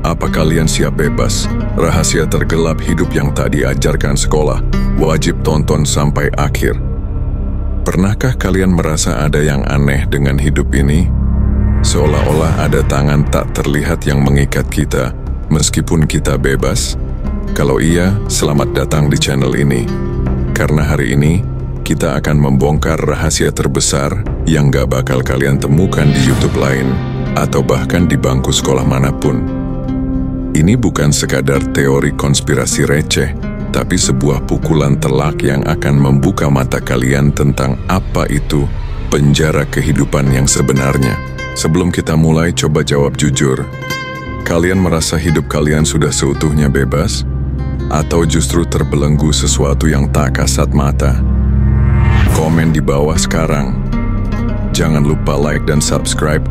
Apa kalian siap bebas? Rahasia tergelap hidup yang tak diajarkan sekolah. Wajib tonton sampai akhir. Pernahkah kalian merasa ada yang aneh dengan hidup ini? Seolah-olah ada tangan tak terlihat yang mengikat kita, meskipun kita bebas? Kalau iya, selamat datang di channel ini. Karena hari ini, kita akan membongkar rahasia terbesar yang gak bakal kalian temukan di YouTube lain, atau bahkan di bangku sekolah manapun. Ini bukan sekadar teori konspirasi receh, tapi sebuah pukulan telak yang akan membuka mata kalian tentang apa itu penjara kehidupan yang sebenarnya. Sebelum kita mulai, coba jawab jujur. Kalian merasa hidup kalian sudah seutuhnya bebas? Atau justru terbelenggu sesuatu yang tak kasat mata? Komen di bawah sekarang. Jangan lupa like dan subscribe,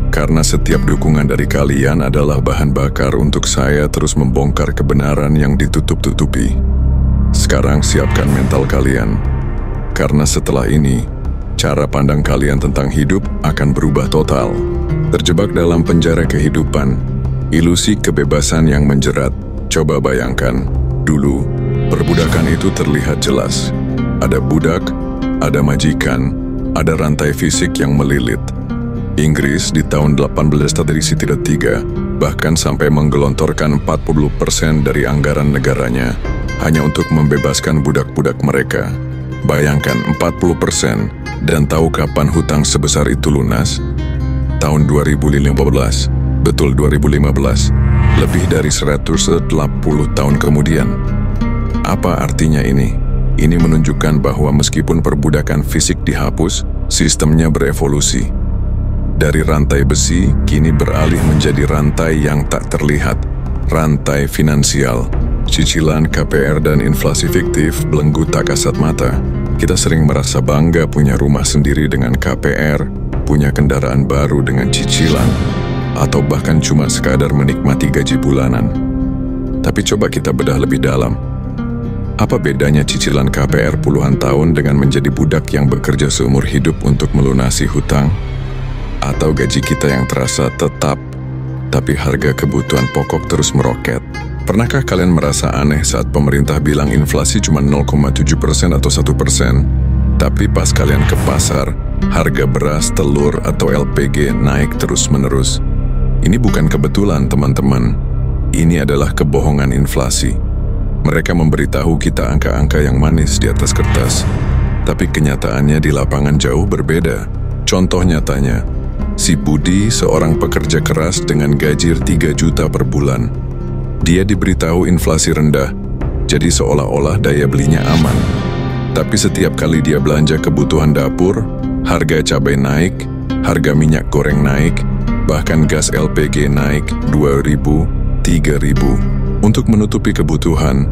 karena setiap dukungan dari kalian adalah bahan bakar untuk saya terus membongkar kebenaran yang ditutup-tutupi. Sekarang siapkan mental kalian, karena setelah ini, cara pandang kalian tentang hidup akan berubah total. Terjebak dalam penjara kehidupan, ilusi kebebasan yang menjerat. Coba bayangkan, dulu, perbudakan itu terlihat jelas. Ada budak, ada majikan, ada rantai fisik yang melilit. Inggris di tahun 1833 bahkan sampai menggelontorkan 40% dari anggaran negaranya hanya untuk membebaskan budak-budak mereka. Bayangkan 40%, dan tahu kapan hutang sebesar itu lunas? Tahun 2015, betul 2015, lebih dari 180 tahun kemudian. Apa artinya ini? Ini menunjukkan bahwa meskipun perbudakan fisik dihapus, sistemnya berevolusi. Dari rantai besi, kini beralih menjadi rantai yang tak terlihat, rantai finansial. Cicilan KPR dan inflasi fiktif belenggu tak kasat mata. Kita sering merasa bangga punya rumah sendiri dengan KPR, punya kendaraan baru dengan cicilan, atau bahkan cuma sekadar menikmati gaji bulanan. Tapi coba kita bedah lebih dalam. Apa bedanya cicilan KPR puluhan tahun dengan menjadi budak yang bekerja seumur hidup untuk melunasi hutang? Atau gaji kita yang terasa tetap, tapi harga kebutuhan pokok terus meroket? Pernahkah kalian merasa aneh saat pemerintah bilang inflasi cuma 0,7% atau 1%? Tapi pas kalian ke pasar, harga beras, telur, atau LPG naik terus-menerus. Ini bukan kebetulan, teman-teman. Ini adalah kebohongan inflasi. Mereka memberitahu kita angka-angka yang manis di atas kertas, tapi kenyataannya di lapangan jauh berbeda. Contoh nyatanya, si Budi seorang pekerja keras dengan gaji 3 juta per bulan. Dia diberitahu inflasi rendah, jadi seolah-olah daya belinya aman. Tapi setiap kali dia belanja kebutuhan dapur, harga cabai naik, harga minyak goreng naik, bahkan gas LPG naik 2.000, 3.000. Untuk menutupi kebutuhan,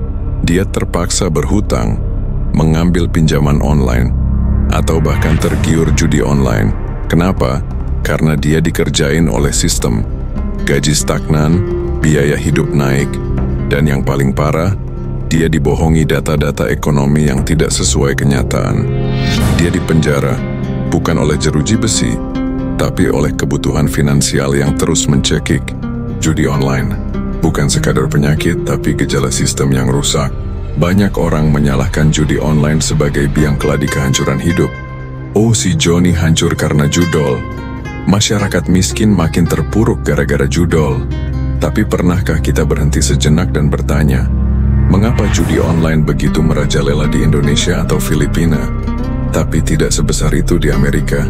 dia terpaksa berhutang, mengambil pinjaman online, atau bahkan tergiur judi online. Kenapa? Karena dia dikerjain oleh sistem. Gaji stagnan, biaya hidup naik, dan yang paling parah, dia dibohongi data-data ekonomi yang tidak sesuai kenyataan. Dia dipenjara, bukan oleh jeruji besi, tapi oleh kebutuhan finansial yang terus mencekik. Judi online bukan sekadar penyakit, tapi gejala sistem yang rusak. Banyak orang menyalahkan judi online sebagai biang keladi kehancuran hidup. Oh, si Joni hancur karena judol. Masyarakat miskin makin terpuruk gara-gara judol. Tapi pernahkah kita berhenti sejenak dan bertanya, mengapa judi online begitu merajalela di Indonesia atau Filipina, tapi tidak sebesar itu di Amerika?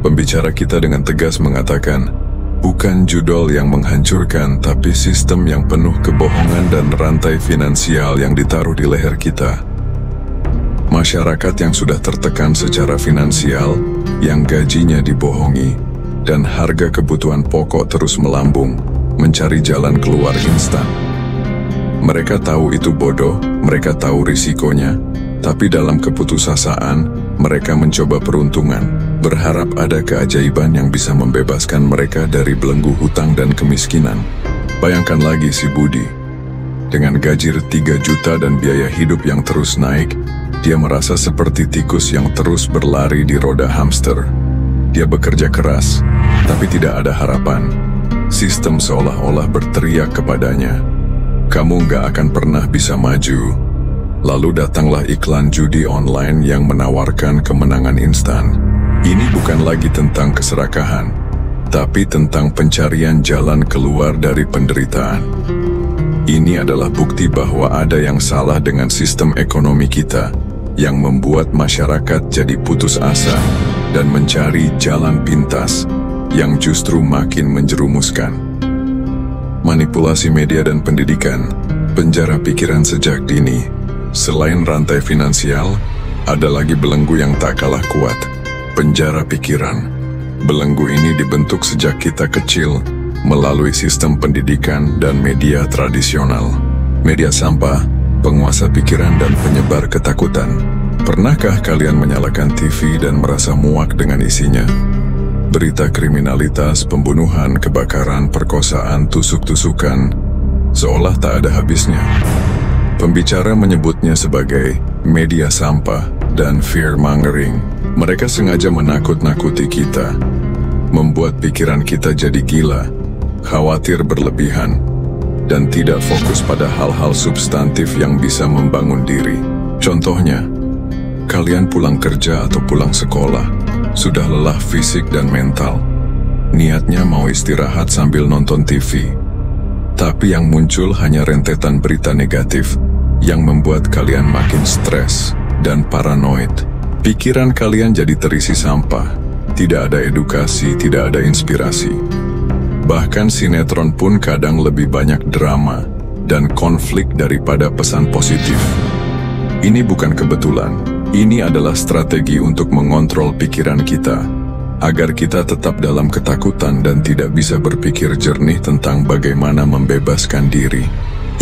Pembicara kita dengan tegas mengatakan, bukan judol yang menghancurkan, tapi sistem yang penuh kebohongan dan rantai finansial yang ditaruh di leher kita. Masyarakat yang sudah tertekan secara finansial, yang gajinya dibohongi, dan harga kebutuhan pokok terus melambung, mencari jalan keluar instan. Mereka tahu itu bodoh, mereka tahu risikonya, tapi dalam keputusasaan, mereka mencoba peruntungan, berharap ada keajaiban yang bisa membebaskan mereka dari belenggu hutang dan kemiskinan. Bayangkan lagi si Budi. Dengan gaji 3 juta dan biaya hidup yang terus naik, dia merasa seperti tikus yang terus berlari di roda hamster. Dia bekerja keras, tapi tidak ada harapan. Sistem seolah-olah berteriak kepadanya, "Kamu nggak akan pernah bisa maju." Lalu datanglah iklan judi online yang menawarkan kemenangan instan. Ini bukan lagi tentang keserakahan, tapi tentang pencarian jalan keluar dari penderitaan. Ini adalah bukti bahwa ada yang salah dengan sistem ekonomi kita, yang membuat masyarakat jadi putus asa dan mencari jalan pintas yang justru makin menjerumuskan. Manipulasi media dan pendidikan, penjara pikiran sejak dini. Selain rantai finansial, ada lagi belenggu yang tak kalah kuat, penjara pikiran. Belenggu ini dibentuk sejak kita kecil melalui sistem pendidikan dan media tradisional. Media sampah, penguasa pikiran dan penyebar ketakutan. Pernahkah kalian menyalakan TV dan merasa muak dengan isinya? Berita kriminalitas, pembunuhan, kebakaran, perkosaan, tusuk-tusukan, seolah tak ada habisnya. Pembicara menyebutnya sebagai media sampah dan fear-mongering. Mereka sengaja menakut-nakuti kita, membuat pikiran kita jadi gila, khawatir berlebihan, dan tidak fokus pada hal-hal substantif yang bisa membangun diri. Contohnya, kalian pulang kerja atau pulang sekolah, sudah lelah fisik dan mental. Niatnya mau istirahat sambil nonton TV. Tapi yang muncul hanya rentetan berita negatif yang membuat kalian makin stres dan paranoid. Pikiran kalian jadi terisi sampah. Tidak ada edukasi, tidak ada inspirasi. Bahkan sinetron pun kadang lebih banyak drama dan konflik daripada pesan positif. Ini bukan kebetulan. Ini adalah strategi untuk mengontrol pikiran kita, agar kita tetap dalam ketakutan dan tidak bisa berpikir jernih tentang bagaimana membebaskan diri.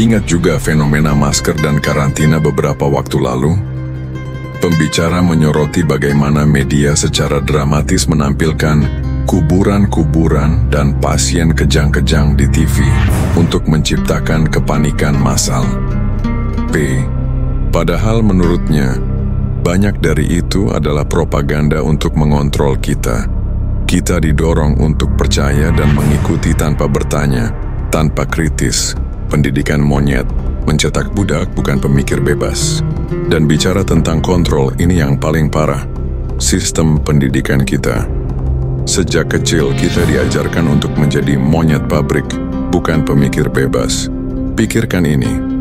Ingat juga fenomena masker dan karantina beberapa waktu lalu? Pembicara menyoroti bagaimana media secara dramatis menampilkan kuburan-kuburan dan pasien kejang-kejang di TV untuk menciptakan kepanikan massal. Padahal menurutnya, banyak dari itu adalah propaganda untuk mengontrol kita. Kita didorong untuk percaya dan mengikuti tanpa bertanya, tanpa kritis. Pendidikan monyet, mencetak budak bukan pemikir bebas. Dan bicara tentang kontrol, ini yang paling parah. Sistem pendidikan kita. Sejak kecil kita diajarkan untuk menjadi monyet pabrik, bukan pemikir bebas. Pikirkan ini.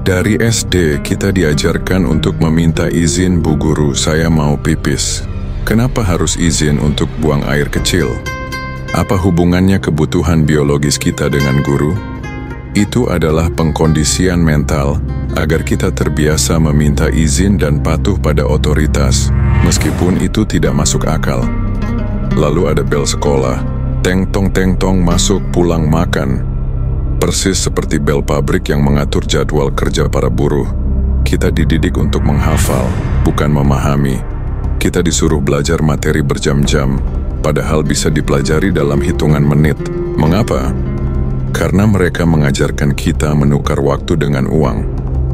Dari SD, kita diajarkan untuk meminta izin Bu Guru, saya mau pipis. Kenapa harus izin untuk buang air kecil? Apa hubungannya kebutuhan biologis kita dengan guru? Itu adalah pengkondisian mental agar kita terbiasa meminta izin dan patuh pada otoritas, meskipun itu tidak masuk akal. Lalu ada bel sekolah, teng-tong masuk pulang makan. Persis seperti bel pabrik yang mengatur jadwal kerja para buruh. Kita dididik untuk menghafal, bukan memahami. Kita disuruh belajar materi berjam-jam, padahal bisa dipelajari dalam hitungan menit. Mengapa? Karena mereka mengajarkan kita menukar waktu dengan uang,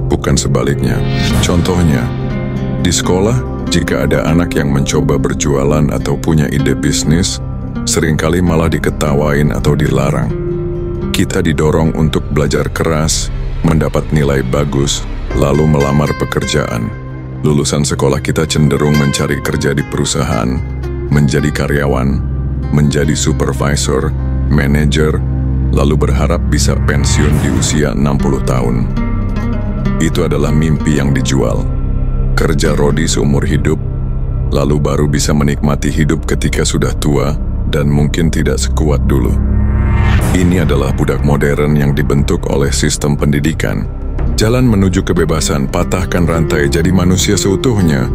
bukan sebaliknya. Contohnya, di sekolah, jika ada anak yang mencoba berjualan atau punya ide bisnis, seringkali malah diketawain atau dilarang. Kita didorong untuk belajar keras, mendapat nilai bagus, lalu melamar pekerjaan. Lulusan sekolah kita cenderung mencari kerja di perusahaan, menjadi karyawan, menjadi supervisor, manajer, lalu berharap bisa pensiun di usia 60 tahun. Itu adalah mimpi yang dijual. Kerja rodi seumur hidup, lalu baru bisa menikmati hidup ketika sudah tua dan mungkin tidak sekuat dulu. Ini adalah budak modern yang dibentuk oleh sistem pendidikan. Jalan menuju kebebasan, patahkan rantai, jadi manusia seutuhnya.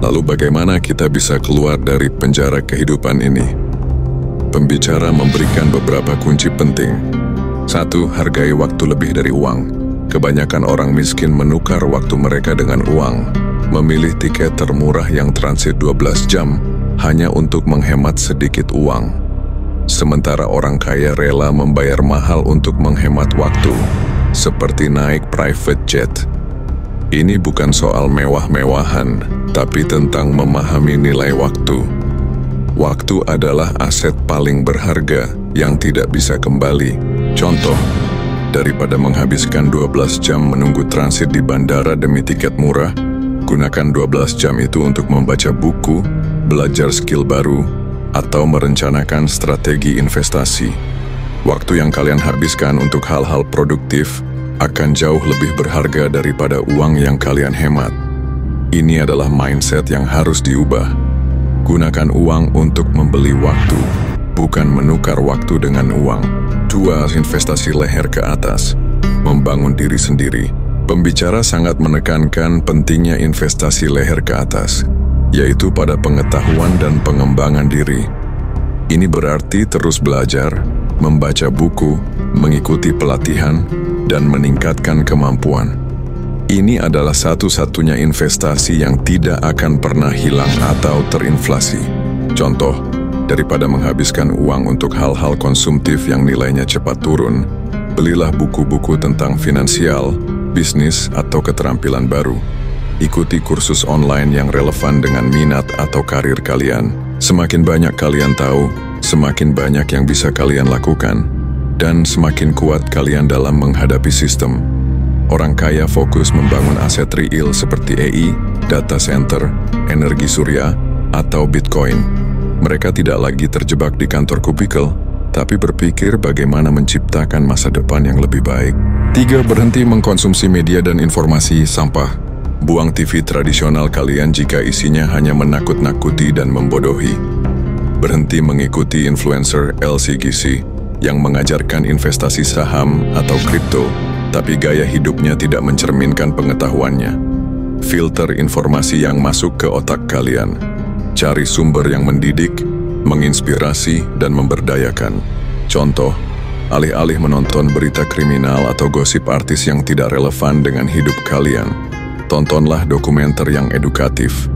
Lalu bagaimana kita bisa keluar dari penjara kehidupan ini? Pembicara memberikan beberapa kunci penting. 1. Hargai waktu lebih dari uang. Kebanyakan orang miskin menukar waktu mereka dengan uang. Memilih tiket termurah yang transit 12 jam hanya untuk menghemat sedikit uang. Sementara orang kaya rela membayar mahal untuk menghemat waktu, seperti naik private jet. Ini bukan soal mewah-mewahan, tapi tentang memahami nilai waktu. Waktu adalah aset paling berharga yang tidak bisa kembali. Contoh, daripada menghabiskan 12 jam menunggu transit di bandara demi tiket murah, gunakan 12 jam itu untuk membaca buku, belajar skill baru, atau merencanakan strategi investasi. Waktu yang kalian habiskan untuk hal-hal produktif akan jauh lebih berharga daripada uang yang kalian hemat. Ini adalah mindset yang harus diubah. Gunakan uang untuk membeli waktu, bukan menukar waktu dengan uang. 2. Investasi leher ke atas. Membangun diri sendiri. Pembicara sangat menekankan pentingnya investasi leher ke atas, yaitu pada pengetahuan dan pengembangan diri. Ini berarti terus belajar, membaca buku, mengikuti pelatihan, dan meningkatkan kemampuan. Ini adalah satu-satunya investasi yang tidak akan pernah hilang atau terinflasi. Contoh, daripada menghabiskan uang untuk hal-hal konsumtif yang nilainya cepat turun, belilah buku-buku tentang finansial, bisnis, atau keterampilan baru. Ikuti kursus online yang relevan dengan minat atau karir kalian. Semakin banyak kalian tahu, semakin banyak yang bisa kalian lakukan, dan semakin kuat kalian dalam menghadapi sistem. Orang kaya fokus membangun aset real seperti AI, data center, energi surya, atau Bitcoin. Mereka tidak lagi terjebak di kantor kubikel, tapi berpikir bagaimana menciptakan masa depan yang lebih baik. 3. Berhenti mengkonsumsi media dan informasi sampah. Buang TV tradisional kalian jika isinya hanya menakut-nakuti dan membodohi. Berhenti mengikuti influencer LCGC yang mengajarkan investasi saham atau kripto, tapi gaya hidupnya tidak mencerminkan pengetahuannya. Filter informasi yang masuk ke otak kalian. Cari sumber yang mendidik, menginspirasi, dan memberdayakan. Contoh, alih-alih menonton berita kriminal atau gosip artis yang tidak relevan dengan hidup kalian, tontonlah dokumenter yang edukatif,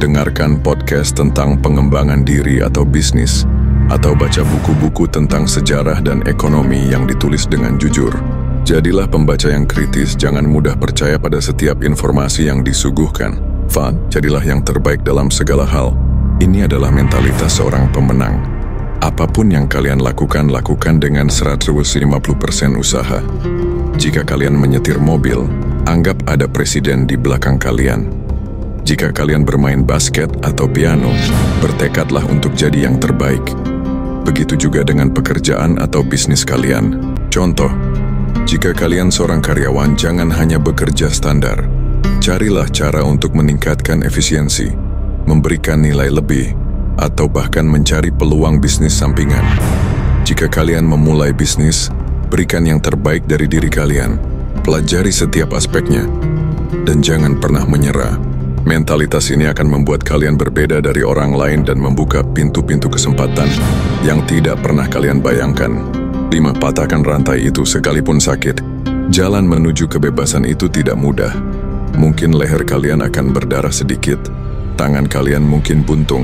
dengarkan podcast tentang pengembangan diri atau bisnis, atau baca buku-buku tentang sejarah dan ekonomi yang ditulis dengan jujur. Jadilah pembaca yang kritis, jangan mudah percaya pada setiap informasi yang disuguhkan. Jadilah yang terbaik dalam segala hal. Ini adalah mentalitas seorang pemenang. Apapun yang kalian lakukan, lakukan dengan 150% usaha. Jika kalian menyetir mobil, anggap ada presiden di belakang kalian. Jika kalian bermain basket atau piano, bertekadlah untuk jadi yang terbaik. Begitu juga dengan pekerjaan atau bisnis kalian. Contoh, jika kalian seorang karyawan, jangan hanya bekerja standar. Carilah cara untuk meningkatkan efisiensi, memberikan nilai lebih, atau bahkan mencari peluang bisnis sampingan. Jika kalian memulai bisnis, berikan yang terbaik dari diri kalian. Pelajari setiap aspeknya, dan jangan pernah menyerah. Mentalitas ini akan membuat kalian berbeda dari orang lain dan membuka pintu-pintu kesempatan yang tidak pernah kalian bayangkan. 5. Patahkan rantai itu sekalipun sakit. Jalan menuju kebebasan itu tidak mudah. Mungkin leher kalian akan berdarah sedikit, tangan kalian mungkin buntung,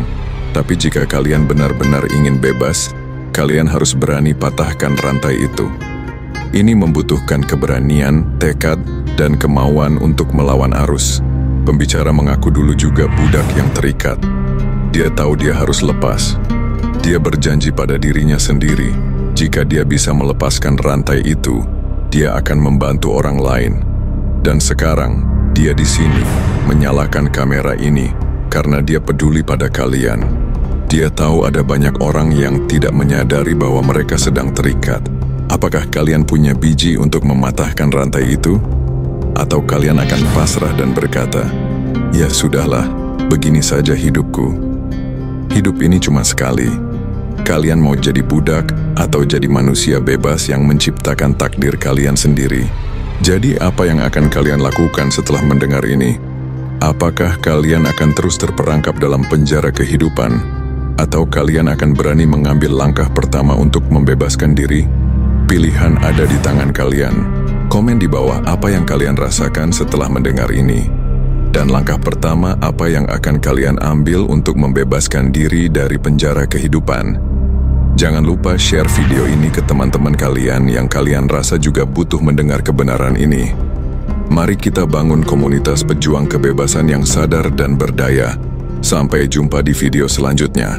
tapi jika kalian benar-benar ingin bebas, kalian harus berani patahkan rantai itu. Ini membutuhkan keberanian, tekad, dan kemauan untuk melawan arus. Pembicara mengaku dulu juga budak yang terikat. Dia tahu dia harus lepas. Dia berjanji pada dirinya sendiri, jika dia bisa melepaskan rantai itu, dia akan membantu orang lain. Dan sekarang, dia di sini, menyalakan kamera ini, karena dia peduli pada kalian. Dia tahu ada banyak orang yang tidak menyadari bahwa mereka sedang terikat. Apakah kalian punya biji untuk mematahkan rantai itu? Atau kalian akan pasrah dan berkata, "Ya sudahlah, begini saja hidupku." Hidup ini cuma sekali. Kalian mau jadi budak atau jadi manusia bebas yang menciptakan takdir kalian sendiri? Jadi apa yang akan kalian lakukan setelah mendengar ini? Apakah kalian akan terus terperangkap dalam penjara kehidupan? Atau kalian akan berani mengambil langkah pertama untuk membebaskan diri? Pilihan ada di tangan kalian. Komen di bawah apa yang kalian rasakan setelah mendengar ini. Dan langkah pertama apa yang akan kalian ambil untuk membebaskan diri dari penjara kehidupan. Jangan lupa share video ini ke teman-teman kalian yang kalian rasa juga butuh mendengar kebenaran ini. Mari kita bangun komunitas pejuang kebebasan yang sadar dan berdaya. Sampai jumpa di video selanjutnya.